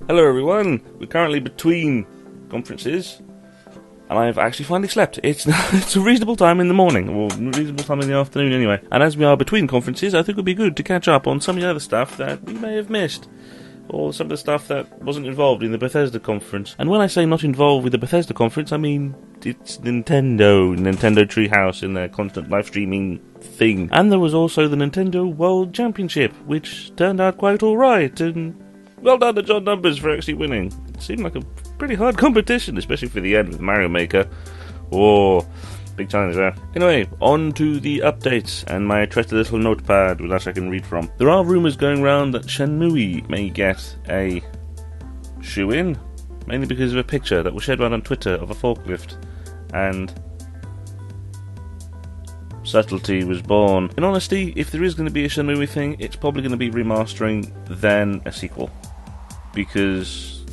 Hello everyone, we're currently between conferences, and I've actually finally slept. It's a reasonable time in the morning, or reasonable time in the afternoon anyway. And as we are between conferences, I think it would be good to catch up on some of the other stuff that we may have missed, or some of the stuff that wasn't involved in the Bethesda Conference. And when I say not involved with the Bethesda Conference, I mean it's Nintendo Treehouse in their constant live streaming thing. And there was also the Nintendo World Championship, which turned out quite alright, and well done to John Numbers for actually winning. It seemed like a pretty hard competition, especially for the end with Mario Maker. Oh, big challenge there. Anyway, on to the updates and my trusty little notepad which I can read from. There are rumours going around that Shenmue may get a shoe-in, mainly because of a picture that was shared around on Twitter of a forklift, and subtlety was born. In honesty, if there is going to be a Shenmue thing, it's probably going to be remastering, then a sequel, because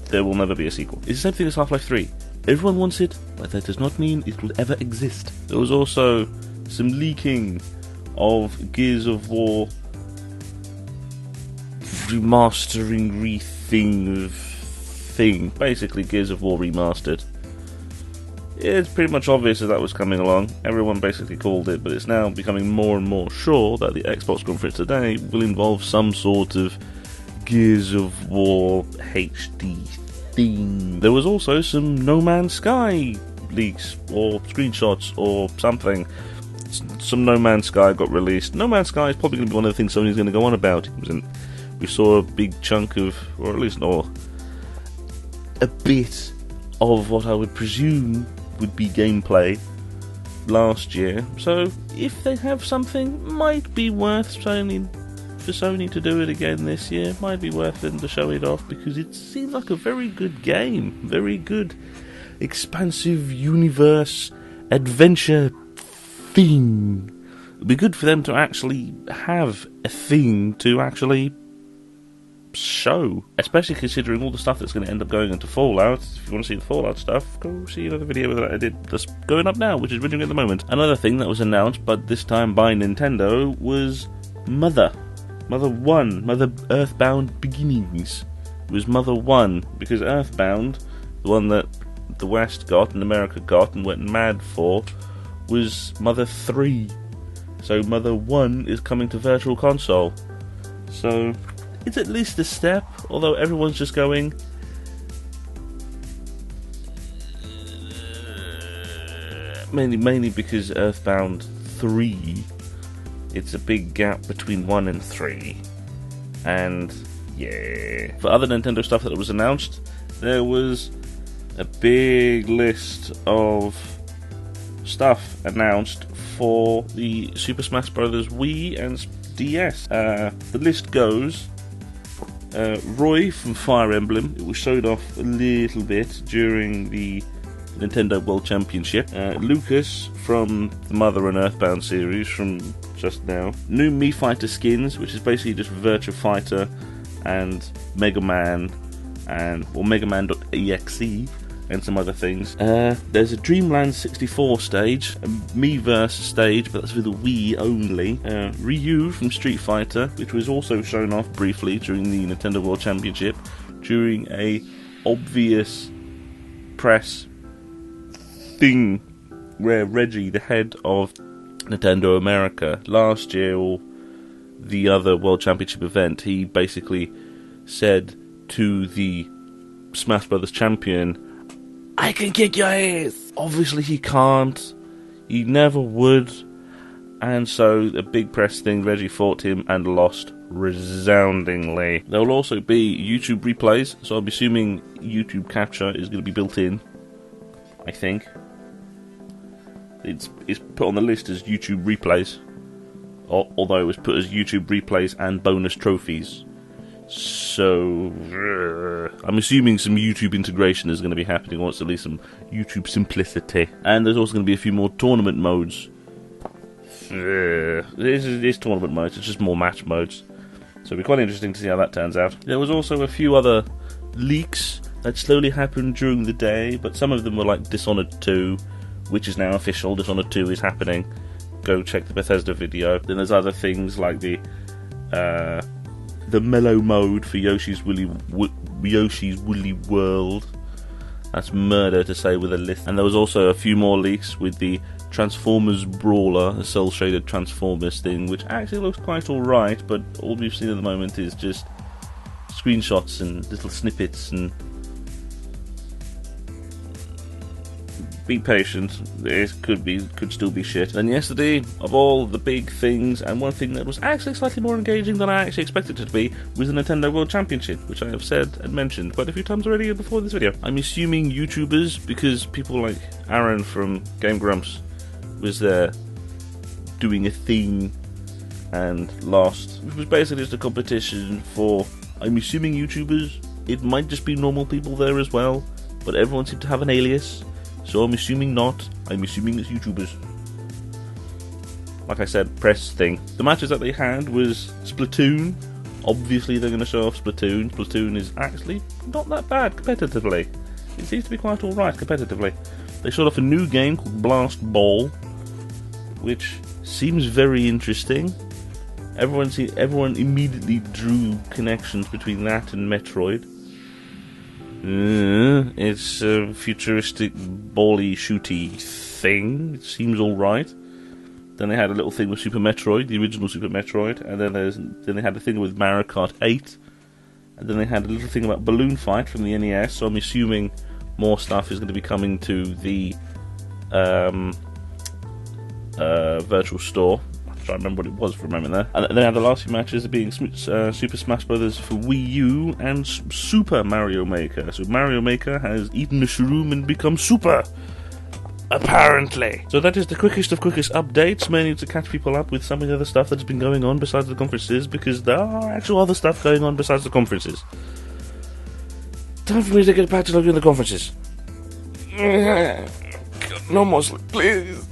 there will never be a sequel. It's the same thing as Half-Life 3. Everyone wants it, but that does not mean it will ever exist. There was also some leaking of Gears of War remastering thing. Basically, Gears of War remastered. It's pretty much obvious that was coming along. Everyone basically called it, but it's now becoming more and more sure that the Xbox conference today will involve some sort of Gears of War HD theme. There was also some No Man's Sky leaks, or screenshots, or something. Some No Man's Sky got released. No Man's Sky is probably going to be one of the things Sony's going to go on about. We saw a big chunk of, or at least a bit of what I would presume would be gameplay last year. So if they have something, might be worth for Sony to do it again this year. Might be worth them to show it off, because it seems like a very good game, very good expansive universe adventure thing. It'd be good for them to actually have a thing to actually show, especially considering all the stuff that's going to end up going into Fallout. If you want to see the Fallout stuff, go see another video that I did that's going up now, which is running at the moment. Another thing that was announced, but this time by Nintendo, was Mother 1, Mother Earthbound Beginnings. It was Mother 1, because Earthbound, the one that the West got and America got and went mad for, was Mother 3. So Mother 1 is coming to Virtual Console. So it's at least a step, although everyone's just going, mainly because Earthbound 3, it's a big gap between 1 and 3, and yeah. For other Nintendo stuff that was announced, there was a big list of stuff announced for the Super Smash Bros. Wii and DS. The list goes: Roy from Fire Emblem, it was showed off a little bit during the Nintendo World Championship. Lucas from the Mother and Earthbound series from just now. New Mii Fighter skins, which is basically just Virtua Fighter and Mega Man, or Mega Man.exe, and some other things. There's a Dreamland 64 stage, a Miiverse stage, but that's for the Wii only. Ryu from Street Fighter, which was also shown off briefly during the Nintendo World Championship, during a obvious press thing where Reggie, the head of Nintendo America, last year, or the other World Championship event, he basically said to the Smash Brothers champion, "I can kick your ass!" Obviously he can't, he never would, and so a big press thing, Reggie fought him and lost resoundingly. There will also be YouTube replays, so I'm assuming YouTube capture is going to be built in, I think. It's put on the list as YouTube replays, although it was put as YouTube replays and bonus trophies. So I'm assuming some YouTube integration is going to be happening, or at least some YouTube simplicity. And there's also going to be a few more tournament modes. It's tournament modes, it's just more match modes. So it'll be quite interesting to see how that turns out. There was also a few other leaks that slowly happened during the day, but some of them were like Dishonored 2, which is now official. Dishonored 2 is happening. Go check the Bethesda video. Then there's other things like the the mellow mode for Yoshi's Woolly World. That's murder to say with a list. And there was also a few more leaks with the Transformers Brawler, a cel-shaded Transformers thing, which actually looks quite alright, but all we've seen at the moment is just screenshots and little snippets, and be patient, it could still be shit. And yesterday, of all the big things, and one thing that was actually slightly more engaging than I actually expected it to be, was the Nintendo World Championship, which I have said and mentioned quite a few times already before this video. I'm assuming YouTubers, because people like Aaron from Game Grumps was there doing a thing and lost, which was basically just a competition for, I'm assuming, YouTubers. It might just be normal people there as well, but everyone seemed to have an alias. So I'm assuming not. I'm assuming it's YouTubers. Like I said, press thing. The matches that they had was Splatoon. Obviously they're going to show off Splatoon. Splatoon is actually not that bad competitively. It seems to be quite alright competitively. They showed off a new game called Blast Ball, which seems very interesting. Everyone immediately drew connections between that and Metroid. It's a futuristic, bally, shooty thing. It seems alright. Then they had a little thing with Super Metroid, the original Super Metroid, and then they had a thing with Mario Kart 8, and then they had a little thing about Balloon Fight from the NES, so I'm assuming more stuff is going to be coming to the virtual store. I'm trying to remember what it was for a moment there. And then they had the last few matches being Super Smash Bros. For Wii U and Super Mario Maker. So Mario Maker has eaten a shroom and become super, apparently. So that is the quickest of quickest updates, mainly to catch people up with some of the other stuff that's been going on besides the conferences, because there are actual other stuff going on besides the conferences. Time for me to get back to looking at the conferences. No more sleep, please.